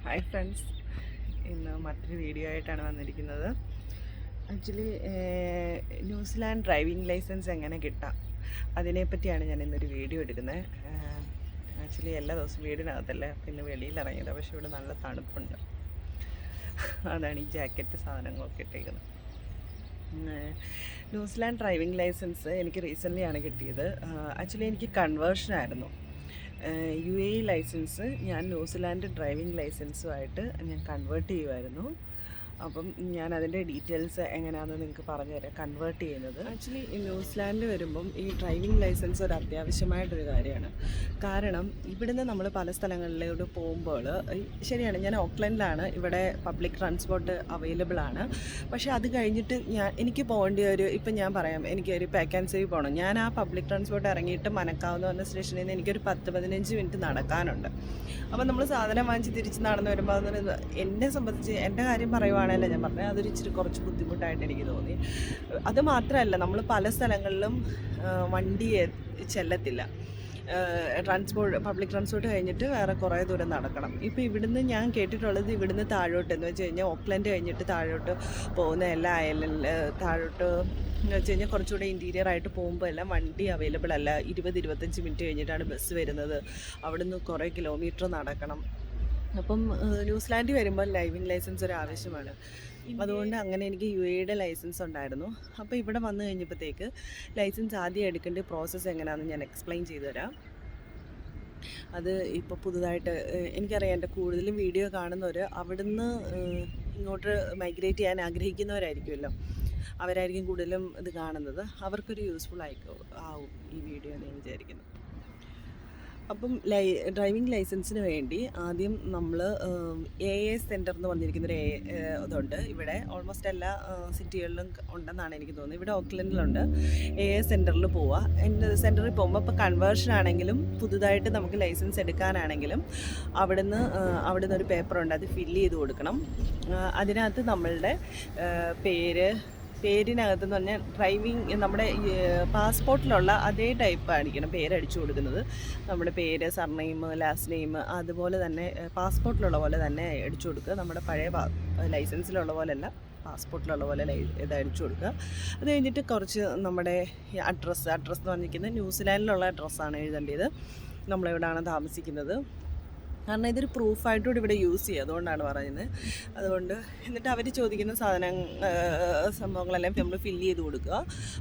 Hi friends, ഇന്ന് മറ്റൊരു video ആയിട്ടാണ് വന്നിരിക്കുന്നത്. ആക്ച്വലി ന്യൂസിലാൻഡ് ഡ്രൈവിംഗ് ലൈസൻസ് എങ്ങനെ കിട്ടാം അതിനെപ്പറ്റിയാണ് ഞാൻ ഇന്നൊരു വീഡിയോ എടുക്കുന്നത്. ആക്ച്വലി എല്ലാ ദിവസവും വീടിനകത്തല്ല, പിന്നെ വെളിയിലിറങ്ങിയത്. പക്ഷേ ഇവിടെ നല്ല തണുപ്പുണ്ട്. അതാണ് ഈ ജാക്കറ്റ് സാധനങ്ങളൊക്കെ ഇട്ടേക്കുന്നത്. ന്യൂസിലാൻഡ് ഡ്രൈവിംഗ് ലൈസൻസ് എനിക്ക് റീസെൻ്റ്ലി ആണ് കിട്ടിയത്. ആക്ച്വലി എനിക്ക് കൺവേർഷനായിരുന്നു. UAE ലൈസൻസ് ഞാൻ ന്യൂസിലാൻഡ് ഡ്രൈവിംഗ് ലൈസൻസുമായിട്ട് ഞാൻ കൺവേർട്ട് ചെയ്യുമായിരുന്നു. അപ്പം ഞാൻ അതിൻ്റെ ഡീറ്റെയിൽസ് എങ്ങനെയാണെന്ന് നിങ്ങൾക്ക് പറഞ്ഞുതരാം. കൺവേർട്ട് ചെയ്യുന്നത് ആക്ച്വലി ന്യൂസിലാൻഡ് വരുമ്പം ഈ ഡ്രൈവിംഗ് ലൈസൻസ് ഒരു അത്യാവശ്യമായിട്ടൊരു കാര്യമാണ്. കാരണം ഇവിടുന്ന് നമ്മൾ പല സ്ഥലങ്ങളിലോട്ട് പോകുമ്പോൾ, ശരിയാണ്, ഞാൻ ഓക്ലൻഡിലാണ്, ഇവിടെ പബ്ലിക് ട്രാൻസ്പോർട്ട് അവൈലബിൾ ആണ്. പക്ഷേ അത് കഴിഞ്ഞിട്ട് എനിക്ക് പോകേണ്ട ഇപ്പം ഞാൻ പറയാം, എനിക്കൊരു പാക്ക് ആൻഡ് സേവ് പോകണം. ഞാൻ ആ പബ്ലിക് ട്രാൻസ്പോർട്ട് ഇറങ്ങിയിട്ട് മനക്കാവെന്ന് പറഞ്ഞ സ്റ്റേഷനിൽ നിന്ന് എനിക്കൊരു 10-15 മിനിറ്റ് നടക്കാനുണ്ട്. അപ്പം നമ്മൾ സാധനം വാങ്ങിച്ച് തിരിച്ച് നടന്നു വരുമ്പോൾ അതെന്ന് എന്നെ സംബന്ധിച്ച് എൻ്റെ കാര്യം പറയുവാണല്ലോ, ഞാൻ പറഞ്ഞത് അതൊരു ഇച്ചിരി കുറച്ച് ബുദ്ധിമുട്ടായിട്ട് എനിക്ക് തോന്നി. അത് മാത്രമല്ല, നമ്മൾ പല സ്ഥലങ്ങളിലും വണ്ടി ചെല്ലത്തില്ല. പബ്ലിക് ട്രാൻസ്പോർട്ട് കഴിഞ്ഞിട്ട് വേറെ കുറേ ദൂരം നടക്കണം. ഇപ്പോൾ ഇവിടുന്ന് ഞാൻ കേട്ടിട്ടുള്ളത്, ഇവിടുന്ന് താഴോട്ട് എന്ന് വെച്ച് കഴിഞ്ഞാൽ ഓക്ലൻഡ് കഴിഞ്ഞിട്ട് താഴോട്ട് പോകുന്ന എല്ലാ താഴോട്ട് എന്ന് വെച്ച് കഴിഞ്ഞാൽ കുറച്ചുകൂടെ ഇൻറ്റീരിയർ ആയിട്ട് പോകുമ്പോൾ എല്ലാം വണ്ടി അവൈലബിൾ അല്ല. 20-25 മിനിറ്റ് കഴിഞ്ഞിട്ടാണ് ബസ് വരുന്നത്. അവിടുന്ന് കുറേ കിലോമീറ്റർ നടക്കണം. അപ്പം ന്യൂസിലാൻഡിൽ വരുമ്പോൾ ഡ്രൈവിംഗ് ലൈസൻസ് ഒരു ആവശ്യമാണ്. അതുകൊണ്ട് അങ്ങനെ എനിക്ക് UAEയുടെ ലൈസൻസ് ഉണ്ടായിരുന്നു. അപ്പോൾ ഇവിടെ വന്നു കഴിഞ്ഞപ്പോഴത്തേക്ക് ലൈസൻസ് ആദ്യം എടുക്കേണ്ട പ്രോസസ്സ് എങ്ങനെയാണെന്ന് ഞാൻ എക്സ്പ്ലെയിൻ ചെയ്തു തരാം. അത് ഇപ്പോൾ പുതുതായിട്ട് എനിക്കറിയാം, എൻ്റെ കൂടുതലും വീഡിയോ കാണുന്നവർ അവിടുന്ന് ഇങ്ങോട്ട് മൈഗ്രേറ്റ് ചെയ്യാൻ ആഗ്രഹിക്കുന്നവരായിരിക്കുമല്ലോ. അവരായിരിക്കും കൂടുതലും ഇത് കാണുന്നത്. അവർക്കൊരു യൂസ്ഫുൾ ആവും ഈ വീഡിയോ എന്ന് ഞാൻ വിചാരിക്കുന്നു. അപ്പം ഡ്രൈവിംഗ് ലൈസൻസിന് വേണ്ടി ആദ്യം നമ്മൾ AA സെൻറ്റർ എന്ന് പറഞ്ഞിരിക്കുന്നൊരു ഇതുണ്ട്. ഇവിടെ ഓൾമോസ്റ്റ് എല്ലാ സിറ്റികളിലും ഉണ്ടെന്നാണ് എനിക്ക് തോന്നുന്നത്. ഇവിടെ ഓക്ലൻഡിലുണ്ട്. AA സെൻറ്ററിൽ പോവുക. സെൻറ്ററിൽ പോകുമ്പോൾ ഇപ്പോൾ കൺവേർഷൻ ആണെങ്കിലും പുതുതായിട്ട് നമുക്ക് ലൈസൻസ് എടുക്കാനാണെങ്കിലും അവിടുന്ന് ഒരു പേപ്പറുണ്ട്, അത് ഫില്ല് ചെയ്ത് കൊടുക്കണം. അതിനകത്ത് നമ്മളുടെ പേരിനകത്തെന്ന് പറഞ്ഞാൽ നമ്മുടെ പാസ്പോർട്ടിലുള്ള അതേ ടൈപ്പ് ആയിരിക്കണം പേരടിച്ചു കൊടുക്കുന്നത്. നമ്മുടെ പേര്, സർനെയിം, ലാസ്റ്റ് നെയിം അതുപോലെ തന്നെ പാസ്പോർട്ടിലുള്ള പോലെ തന്നെ അടിച്ചു കൊടുക്കുക. നമ്മുടെ പഴയ ലൈസൻസിലുള്ള പോലെയല്ല, പാസ്പോർട്ടിലുള്ള പോലെ ഇത് അടിച്ചു കൊടുക്കുക. അത് കഴിഞ്ഞിട്ട് കുറച്ച് നമ്മുടെ അഡ്രസ്സ് എന്ന് പറഞ്ഞിരിക്കുന്നത് ന്യൂസിലാൻഡിലുള്ള അഡ്രസ്സാണ് എഴുതേണ്ടത്. നമ്മളെവിടെയാണ് താമസിക്കുന്നത്. കാരണം ഇതൊരു പ്രൂഫായിട്ടൂടെ ഇവിടെ യൂസ് ചെയ്യുക, അതുകൊണ്ടാണ് പറയുന്നത്. അതുകൊണ്ട് എന്നിട്ട് അവർ ചോദിക്കുന്ന സംഭവങ്ങളെല്ലാം നമ്മൾ ഫില്ല് ചെയ്ത് കൊടുക്കുക.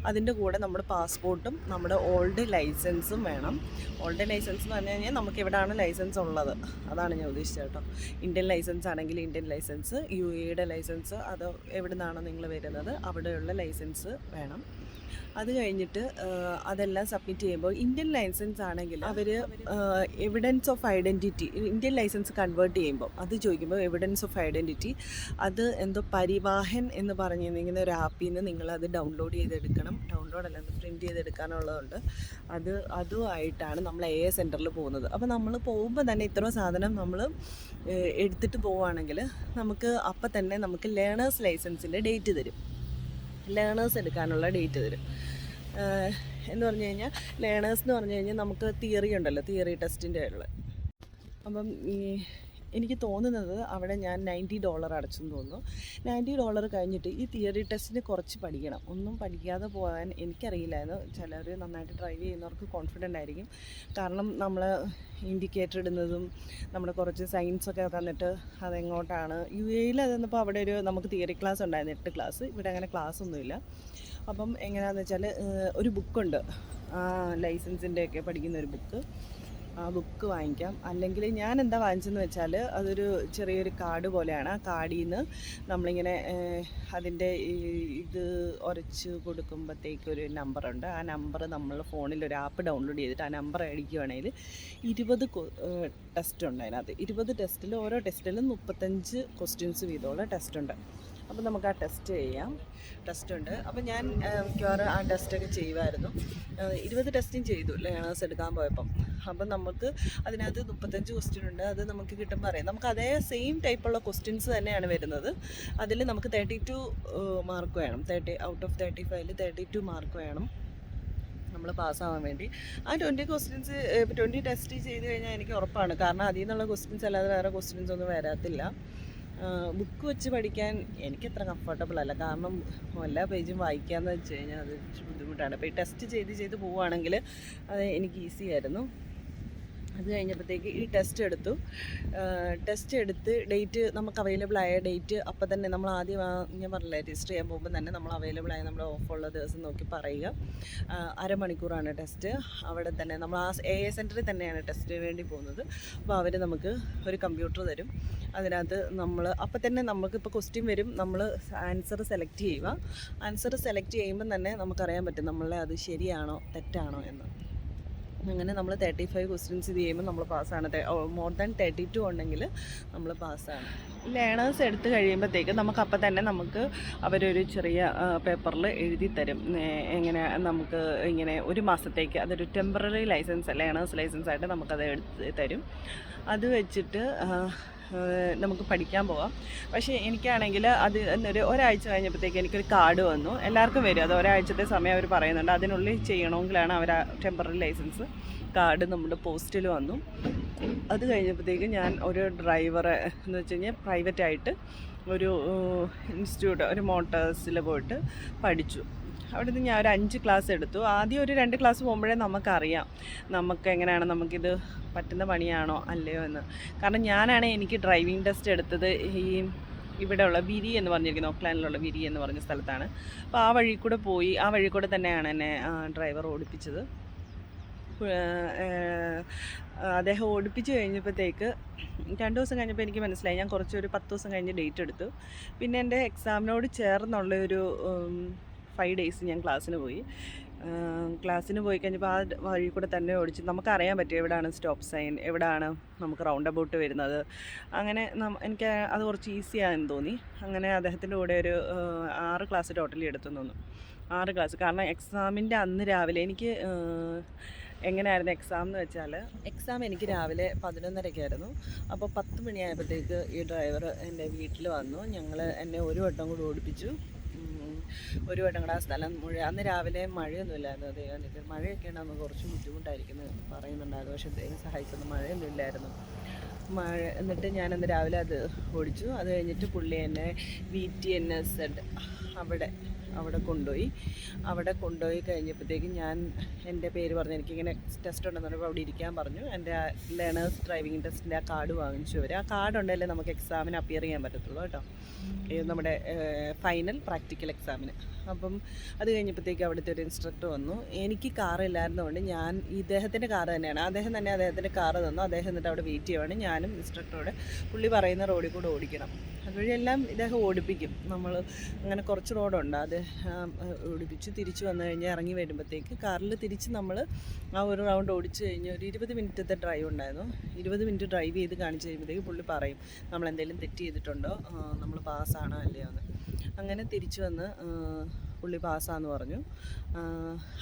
അതിൻ്റെ കൂടെ നമ്മുടെ പാസ്പോർട്ടും നമ്മുടെ ഓൾഡ് ലൈസൻസും വേണം. ഓൾഡ് ലൈസൻസ് എന്ന് പറഞ്ഞു കഴിഞ്ഞാൽ നമുക്ക് എവിടെയാണ് ലൈസൻസ് ഉള്ളത് അതാണ് ഞാൻ ഉദ്ദേശിച്ചത് കേട്ടോ. ഇന്ത്യൻ ലൈസൻസ് ആണെങ്കിൽ ഇന്ത്യൻ ലൈസൻസ്, UAEയുടെ ലൈസൻസ്, അത് എവിടെ നിന്നാണോ നിങ്ങൾ വരുന്നത് അവിടെയുള്ള ലൈസൻസ് വേണം. അത് കഴിഞ്ഞിട്ട് അതെല്ലാം സബ്മിറ്റ് ചെയ്യുമ്പോൾ ഇന്ത്യൻ ലൈസൻസ് ആണെങ്കിൽ അവർ evidence of identity, Indian licence convert ചെയ്യുമ്പോൾ അത് ചോദിക്കുമ്പോൾ എവിഡൻസ് ഓഫ് ഐഡൻറ്റിറ്റി, അത് എന്തോ പരിവാഹൻ എന്ന് പറഞ്ഞിരിക്കുന്ന ഒരു ആപ്പിൽ നിന്ന് നിങ്ങളത് ഡൗൺലോഡ് ചെയ്തെടുക്കണം. ഡൗൺലോഡല്ല, അത് പ്രിൻറ്റ് ചെയ്തെടുക്കാനുള്ളതുണ്ട്. അതുമായിട്ടാണ് നമ്മൾ AA സെൻറ്ററിൽ പോകുന്നത്. അപ്പോൾ നമ്മൾ പോകുമ്പോൾ തന്നെ ഇത്രയും സാധനം നമ്മൾ എടുത്തിട്ട് പോവുകയാണെങ്കിൽ നമുക്ക് അപ്പം തന്നെ നമുക്ക് ലേണേഴ്സ് ലൈസൻസിൻ്റെ ഡേറ്റ് തരും. ലേണേഴ്സ് എടുക്കാനുള്ള ഡേറ്റ് തരും. എന്ന് പറഞ്ഞു കഴിഞ്ഞാൽ ലേണേഴ്സ് എന്ന് പറഞ്ഞു കഴിഞ്ഞാൽ നമുക്ക് തിയറി ഉണ്ടല്ലോ, തിയറി ടെസ്റ്റിൻ്റെ ഉള്ള. അപ്പം എനിക്ക് തോന്നുന്നത് അവിടെ ഞാൻ $90 അടച്ചെന്ന് തോന്നുന്നു. $90 കഴിഞ്ഞിട്ട് ഈ തിയറി ടെസ്റ്റിന് കുറച്ച് പഠിക്കണം. ഒന്നും പഠിക്കാതെ പോകാൻ എനിക്കറിയില്ലായിരുന്നു. ചിലർ നന്നായിട്ട് ഡ്രൈവ് ചെയ്യുന്നവർക്ക് കോൺഫിഡൻ്റ് ആയിരിക്കും. കാരണം നമ്മൾ ഇൻഡിക്കേറ്റർ ഇടുന്നതും നമ്മുടെ കുറച്ച് സയൻസൊക്കെ തന്നിട്ട് അതെങ്ങോട്ടാണ്. UAEയിൽ അതെന്നപ്പോൾ അവിടെ നമുക്ക് തിയറി ക്ലാസ് ഉണ്ടായിരുന്നു, 8 ക്ലാസ്. ഇവിടെ അങ്ങനെ ക്ലാസ്സൊന്നുമില്ല. അപ്പം എങ്ങനെയാണെന്ന് വെച്ചാൽ ഒരു ബുക്കുണ്ട്, ലൈസൻസിൻ്റെയൊക്കെ പഠിക്കുന്ന ഒരു ബുക്ക്. ആ ബുക്ക് വാങ്ങിക്കാം. അല്ലെങ്കിൽ ഞാൻ എന്താ വാങ്ങിച്ചെന്ന് വെച്ചാൽ അതൊരു ചെറിയൊരു കാർഡ് പോലെയാണ്. ആ കാർഡിൽ നിന്ന് നമ്മളിങ്ങനെ അതിൻ്റെ ഇത് ഉരച്ച് കൊടുക്കുമ്പോഴത്തേക്കൊരു നമ്പറുണ്ട്. ആ നമ്പർ നമ്മൾ ഫോണിൽ ഒരു ആപ്പ് ഡൗൺലോഡ് ചെയ്തിട്ട് ആ നമ്പർ അടിക്കുകയാണെങ്കിൽ 20 ടെസ്റ്റ് ഉണ്ട് അതിനകത്ത്. 20 ടെസ്റ്റിൽ ഓരോ ടെസ്റ്റിലും 35 ക്വസ്റ്റ്യൻസ് വീതമുള്ള ടെസ്റ്റുണ്ട്. അപ്പോൾ നമുക്ക് ആ ടെസ്റ്റുണ്ട്. അപ്പോൾ ഞാൻ മിക്കവാറും ആ ടെസ്റ്റൊക്കെ ചെയ്യുമായിരുന്നു. 20 ടെസ്റ്റും ചെയ്തു ലേണേഴ്സ് എടുക്കാൻ പോയപ്പം. അപ്പം നമുക്ക് അതിനകത്ത് 35 ക്വസ്റ്റ്യൻ ഉണ്ട്. അത് നമുക്ക് കിട്ടുമ്പോൾ അറിയാം. നമുക്ക് അതേ സെയിം ടൈപ്പുള്ള ക്വസ്റ്റ്യൻസ് തന്നെയാണ് വരുന്നത്. അതിൽ നമുക്ക് 32 മാർക്ക് വേണം. 30 ഔട്ട് ഓഫ് 35 32 മാർക്ക് വേണം നമ്മൾ പാസ്സാവാൻ വേണ്ടി. ആ 20 ക്വസ്റ്റ്യൻസ് 20 ടെസ്റ്റ് ചെയ്ത് കഴിഞ്ഞാൽ എനിക്ക് ഉറപ്പാണ്. കാരണം അതിൽ നിന്നുള്ള ക്വസ്റ്റ്യൻസ് അല്ലാതെ വേറെ ക്വസ്റ്റ്യൻസ് ഒന്നും വരത്തില്ല. ബുക്ക് വെച്ച് പഠിക്കാൻ എനിക്കത്ര കംഫർട്ടബിൾ അല്ല. കാരണം എല്ലാ പേജും വായിക്കാമെന്ന് വെച്ച് കഴിഞ്ഞാൽ അത് ബുദ്ധിമുട്ടാണ്. അപ്പോൾ ഈ ടെസ്റ്റ് ചെയ്ത് പോവുകയാണെങ്കിൽ അത് എനിക്ക് ഈസി ആയിരുന്നു. അത് കഴിഞ്ഞപ്പോഴത്തേക്ക് ഈ ടെസ്റ്റ് എടുത്ത് ഡേറ്റ് നമുക്ക് അവൈലബിൾ ആയ ഡേറ്റ് അപ്പം തന്നെ നമ്മൾ ആദ്യം ഞാൻ പറഞ്ഞില്ലേ രജിസ്റ്റർ ചെയ്യാൻ പോകുമ്പോൾ തന്നെ നമ്മൾ അവൈലബിൾ ആയ നമ്മുടെ ഓഫുള്ള ദിവസം നോക്കി പറയുക. അരമണിക്കൂറാണ് ടെസ്റ്റ്. അവിടെ തന്നെ നമ്മൾ ആ AA സെൻറ്ററിൽ തന്നെയാണ് ടെസ്റ്റിന് വേണ്ടി പോകുന്നത്. അപ്പോൾ അവർ നമുക്ക് ഒരു കമ്പ്യൂട്ടർ തരും. അതിനകത്ത് നമ്മൾ അപ്പം തന്നെ നമുക്കിപ്പോൾ ക്വസ്റ്റ്യൻ വരും, നമ്മൾ ആൻസർ സെലക്ട് ചെയ്യുക. ആൻസർ സെലക്ട് ചെയ്യുമ്പം തന്നെ നമുക്കറിയാൻ പറ്റും നമ്മളെ അത് ശരിയാണോ തെറ്റാണോ എന്ന്. അങ്ങനെ നമ്മൾ 35 ക്വസ്റ്റ്യൻസ് ഇത് ചെയ്യുമ്പോൾ നമ്മൾ പാസ്സാണ്. മോർ ദാൻ 32 ഉണ്ടെങ്കിൽ നമ്മൾ പാസ്സാണ്. ലേണേഴ്സ് എടുത്ത് കഴിയുമ്പോഴത്തേക്ക് നമുക്കപ്പം തന്നെ അവരൊരു ചെറിയ പേപ്പറിൽ എഴുതി തരും. എങ്ങനെ നമുക്ക് ഇങ്ങനെ ഒരു മാസത്തേക്ക് അതൊരു ടെമ്പററി ലൈസൻസ്, ലേണേഴ്സ് ലൈസൻസ് ആയിട്ട് നമുക്കത് എടുത്ത് തരും. അത് വെച്ചിട്ട് നമുക്ക് പഠിക്കാൻ പോകാം. പക്ഷേ എനിക്കാണെങ്കിൽ അത് ഒരാഴ്ച കഴിഞ്ഞപ്പോഴത്തേക്ക് എനിക്കൊരു കാർഡ് വന്നു. എല്ലാവർക്കും വരും, അത് ഒരാഴ്ചത്തെ സമയം അവർ പറയുന്നുണ്ട്. അതിനുള്ളിൽ ചെയ്യണമെങ്കിലാണ് അവർ ടെമ്പററി ലൈസൻസ് കാർഡ് നമ്മുടെ പോസ്റ്റിൽ വന്നു. അത് കഴിഞ്ഞപ്പോഴത്തേക്ക് ഞാൻ ഒരു ഡ്രൈവറെ എന്ന് വെച്ച് കഴിഞ്ഞാൽ പ്രൈവറ്റായിട്ട് ഒരു ഇൻസ്റ്റിറ്റ്യൂട്ട്, ഒരു മോട്ടോഴ്സിൽ പോയിട്ട് പഠിച്ചു. അവിടെ നിന്ന് ഞാൻ ഒരു 5 ക്ലാസ് എടുത്തു. ആദ്യം ഒരു 2 ക്ലാസ് പോകുമ്പോഴേ നമുക്കറിയാം നമുക്ക് എങ്ങനെയാണ്, നമുക്കിത് പറ്റുന്ന പണിയാണോ അല്ലയോ എന്ന്. കാരണം എനിക്ക് ഡ്രൈവിംഗ് ടെസ്റ്റ് എടുത്തത് ഇവിടെയുള്ള വിരി എന്ന് പറഞ്ഞിരിക്കുന്നത്, ഓക്ലാൻഡിലുള്ള വിരി എന്ന് പറഞ്ഞ സ്ഥലത്താണ്. അപ്പോൾ ആ വഴി കൂടെ തന്നെയാണ് എന്നെ ഡ്രൈവർ ഓടിപ്പിച്ചത്. അദ്ദേഹം ഓടിപ്പിച്ച് കഴിഞ്ഞപ്പോഴത്തേക്ക് 2 ദിവസം കഴിഞ്ഞപ്പോൾ എനിക്ക് മനസ്സിലായി. ഞാൻ ഒരു 10 ദിവസം കഴിഞ്ഞ് ഡേറ്റ് എടുത്തു. പിന്നെ എൻ്റെ എക്സാമിനോട് ചേർന്നുള്ള ഒരു 5 ഡേയ്സ് ഞാൻ ക്ലാസ്സിന് പോയി കഴിഞ്ഞപ്പോൾ ആ വഴി കൂടെ തന്നെ ഓടിച്ച് നമുക്കറിയാൻ പറ്റും എവിടെയാണ് സ്റ്റോപ്പ് സൈൻ, എവിടെയാണ് നമുക്ക് റൗണ്ട് അബൌട്ട് വരുന്നത്. അങ്ങനെ എനിക്ക് അത് കുറച്ച് ഈസിയാണെന്ന് തോന്നി. അങ്ങനെ അദ്ദേഹത്തിൻ്റെ കൂടെ ഒരു 6 ക്ലാസ് ടോട്ടലി എടുത്തു തോന്നുന്നു. 6 ക്ലാസ്. കാരണം എക്സാമിൻ്റെ അന്ന് രാവിലെ എനിക്ക് എങ്ങനെയായിരുന്നു എക്സാം എന്ന് വെച്ചാൽ, എക്സാം എനിക്ക് രാവിലെ 11:30-ക്കായിരുന്നു. അപ്പോൾ 10 മണിയായപ്പോഴത്തേക്ക് ഈ ഡ്രൈവർ എൻ്റെ വീട്ടിൽ വന്നു. എന്നെ ഒരു വട്ടം കൂടി ഓടിപ്പിച്ചു. ഒരു വട്ടം കൂടെ ആ സ്ഥലം അന്ന് രാവിലെ മഴയൊന്നുമില്ലായിരുന്നു. അദ്ദേഹം മഴയൊക്കെ ഉണ്ടെന്ന് കുറച്ച് ബുദ്ധിമുട്ടായിരിക്കുന്നു പറയുന്നുണ്ടായിരുന്നു. പക്ഷേ അദ്ദേഹം സഹായിക്കുന്നു, മഴയൊന്നും ഇല്ലായിരുന്നു. എന്നിട്ട് ഞാനന്ന് രാവിലെ അത് ഓടിച്ചു. അത് കഴിഞ്ഞിട്ട് പുള്ളി എന്നെ VTNZ അവിടെ കൊണ്ടുപോയി കഴിഞ്ഞപ്പോഴത്തേക്കും ഞാൻ എൻ്റെ പേര് പറഞ്ഞു. എനിക്കിങ്ങനെ ടെസ്റ്റ് ഉണ്ടെന്ന് പറഞ്ഞപ്പോൾ അവിടെ ഇരിക്കാൻ പറഞ്ഞു. എൻ്റെ ലേണേഴ്സ് ഡ്രൈവിംഗ് ടെസ്റ്റിൻ്റെ ആ കാർഡ് വാങ്ങിച്ചു അവർ. ആ കാർഡ് ഉണ്ടെങ്കിലേ നമുക്ക് എക്സാമിന് അപ്പിയർ ചെയ്യാൻ പറ്റത്തുള്ളൂ കേട്ടോ, നമ്മുടെ ഫൈനൽ പ്രാക്ടിക്കൽ എക്സാമിന്. അപ്പം അത് കഴിഞ്ഞപ്പോഴത്തേക്ക് അവിടുത്തെ ഒരു ഇൻസ്ട്രക്ടർ വന്നു. എനിക്ക് കാറില്ലായിരുന്നതുകൊണ്ട് ഞാൻ ഇദ്ദേഹത്തിൻ്റെ കാറ് തന്നെയാണ്, അദ്ദേഹത്തിൻ്റെ കാറ് തന്നു. അദ്ദേഹം എന്നിട്ട് അവിടെ വെയിറ്റ് ചെയ്യുവാണ്. ഞാനും ഇൻസ്ട്രക്ടറോടെ പുള്ളി പറയുന്ന റോഡിൽ കൂടെ ഓടിക്കണം. അതുവഴിയെല്ലാം ഇദ്ദേഹം ഓടിപ്പിക്കും. നമ്മൾ അങ്ങനെ കുറച്ച് റോഡുണ്ട്, അത് ഓടിപ്പിച്ചു. തിരിച്ച് വന്നു കഴിഞ്ഞാൽ ഇറങ്ങി വരുമ്പോഴത്തേക്ക് കാറിൽ തിരിച്ച് നമ്മൾ ആ ഒരു റൗണ്ട് ഓടിച്ച് കഴിഞ്ഞ് ഒരു 20 മിനിറ്റത്തെ ഡ്രൈവ് ഉണ്ടായിരുന്നു. 20 മിനിറ്റ് ഡ്രൈവ് ചെയ്ത് കാണിച്ച് കഴിയുമ്പോഴത്തേക്ക് പുള്ളി പറയും നമ്മളെന്തെങ്കിലും തെറ്റ് ചെയ്തിട്ടുണ്ടോ, നമ്മൾ പാസ്സാണോ അല്ലയോ എന്ന്. അങ്ങനെ തിരിച്ചു വന്ന് പുള്ളി പാസ്സാന്ന് പറഞ്ഞു.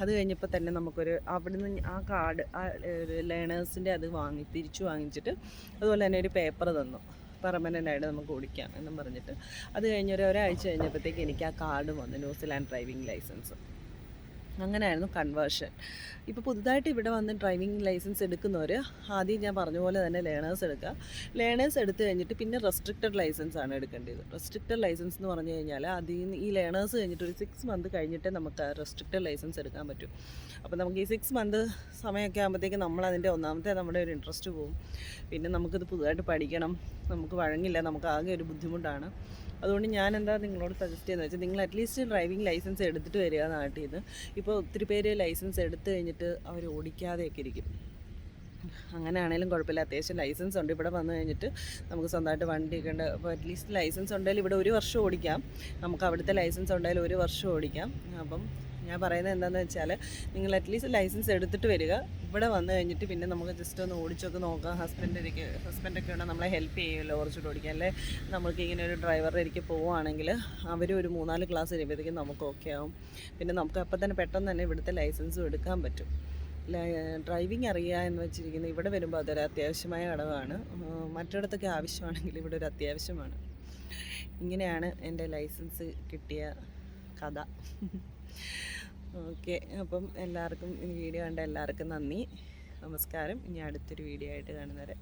അത് കഴിഞ്ഞപ്പോൾ തന്നെ നമുക്കൊരു അവിടുന്ന് ആ കാർഡ്, ആ ലേണേഴ്സിൻ്റെ അത് തിരിച്ചു വാങ്ങിച്ചിട്ട് അതുപോലെ തന്നെ ഒരു പേപ്പർ തന്നു, പെർമനൻ്റായിട്ട് നമുക്ക് ഓടിക്കാം എന്നും പറഞ്ഞിട്ട്. അത് ഒരാഴ്ച കഴിഞ്ഞപ്പോഴത്തേക്ക് എനിക്ക് ആ കാർഡ് വന്നു, ന്യൂസിലാൻഡ് ഡ്രൈവിംഗ് ലൈസൻസ്. അങ്ങനെയായിരുന്നു കൺവേർഷൻ. ഇപ്പോൾ പുതുതായിട്ട് ഇവിടെ വന്ന് ഡ്രൈവിംഗ് ലൈസൻസ് എടുക്കുന്നവർ ആദ്യം ഞാൻ പറഞ്ഞ പോലെ തന്നെ ലേണേഴ്സ് എടുക്കുക. ലേണേഴ്സ് എടുത്തു കഴിഞ്ഞിട്ട് പിന്നെ റെസ്ട്രിക്റ്റഡ് ലൈസൻസ് ആണ് എടുക്കേണ്ടത്. റെസ്ട്രിക്റ്റഡ് ലൈസൻസ് എന്ന് പറഞ്ഞു കഴിഞ്ഞാൽ അതിൽ നിന്ന് ഈ ലേണേഴ്സ് കഴിഞ്ഞിട്ട് ഒരു 6 മന്ത് കഴിഞ്ഞിട്ടേ നമുക്ക് റെസ്ട്രിക്റ്റഡ് ലൈസൻസ് എടുക്കാൻ പറ്റും. അപ്പോൾ നമുക്ക് ഈ 6 മന്ത് സമയമൊക്കെ ആകുമ്പോഴത്തേക്ക് നമ്മളതിൻ്റെ നമ്മുടെ ഒരു ഇൻട്രസ്റ്റ് പോകും. പിന്നെ നമുക്കിത് പുതുതായിട്ട് പഠിക്കണം, നമുക്ക് വഴങ്ങില്ല, നമുക്ക് ആകെ ഒരു ബുദ്ധിമുട്ടാണ്. അതുകൊണ്ട് ഞാൻ നിങ്ങളോട് സജസ്റ്റ് ചെയ്യുന്നത് വെച്ചാൽ നിങ്ങൾ അറ്റ്ലീസ്റ്റ് ഡ്രൈവിംഗ് ലൈസൻസ് എടുത്തിട്ട് വരിക നാട്ടിൽ നിന്ന്. ഇപ്പോൾ ഒത്തിരി പേര് ലൈസൻസ് എടുത്തു കഴിഞ്ഞിട്ട് അവർ ഓടിക്കാതെയൊക്കെ ഇരിക്കും. അങ്ങനെയാണെങ്കിലും കുഴപ്പമില്ല, അത്യാവശ്യം ലൈസൻസ് ഉണ്ട്. ഇവിടെ വന്നു കഴിഞ്ഞിട്ട് നമുക്ക് സ്വന്തമായിട്ട് വണ്ടിയൊക്കെ ഉണ്ട്. അപ്പോൾ അറ്റ്ലീസ്റ്റ് ലൈസൻസ് ഉണ്ടെങ്കിൽ ഇവിടെ 1 വർഷം ഓടിക്കാം. നമുക്ക് അവിടുത്തെ ലൈസൻസ് ഉണ്ടെങ്കിൽ 1 വർഷം ഓടിക്കാം. അപ്പം ഞാൻ പറയുന്നത് എന്താണെന്ന് വെച്ചാൽ നിങ്ങൾ അറ്റ്ലീസ്റ്റ് ലൈസൻസ് എടുത്തിട്ട് വരിക. ഇവിടെ വന്നു കഴിഞ്ഞിട്ട് പിന്നെ നമുക്ക് ജസ്റ്റ് ഒന്ന് ഓടിച്ചൊക്കെ നോക്കാം. ഹസ്ബൻഡൊക്കെ ഉണ്ടെങ്കിൽ നമ്മളെ ഹെൽപ്പ് ചെയ്യുമല്ലോ കുറച്ചുകൂടെ ഓടിക്കാം. അല്ലേ നമുക്ക് ഇങ്ങനെ ഒരു ഡ്രൈവറുടെ ഇടയ്ക്ക് പോവുകയാണെങ്കിൽ അവർ ഒരു 3-4 ക്ലാസ് കഴിയുമ്പോഴത്തേക്കും നമുക്ക് ഓക്കെ ആവും. പിന്നെ നമുക്ക് അപ്പം തന്നെ പെട്ടെന്ന് തന്നെ ഇവിടുത്തെ ലൈസൻസും എടുക്കാൻ പറ്റും. ഡ്രൈവിംഗ് അറിയുക എന്ന് വെച്ചിരിക്കുന്നത് ഇവിടെ വരുമ്പോൾ അതൊരു അത്യാവശ്യമായ ഘടകമാണ്. മറ്റിടത്തൊക്കെ ആവശ്യമാണെങ്കിൽ ഇവിടെ ഒരു അത്യാവശ്യമാണ്. ഇങ്ങനെയാണ് എൻ്റെ ലൈസൻസ് കിട്ടിയ കഥ. ഓക്കെ, അപ്പം എല്ലാവർക്കും ഈ വീഡിയോ കണ്ട എല്ലാവർക്കും നന്ദി, നമസ്കാരം. ഇനി അടുത്തൊരു വീഡിയോ ആയിട്ട് കാണുന്നവരെ.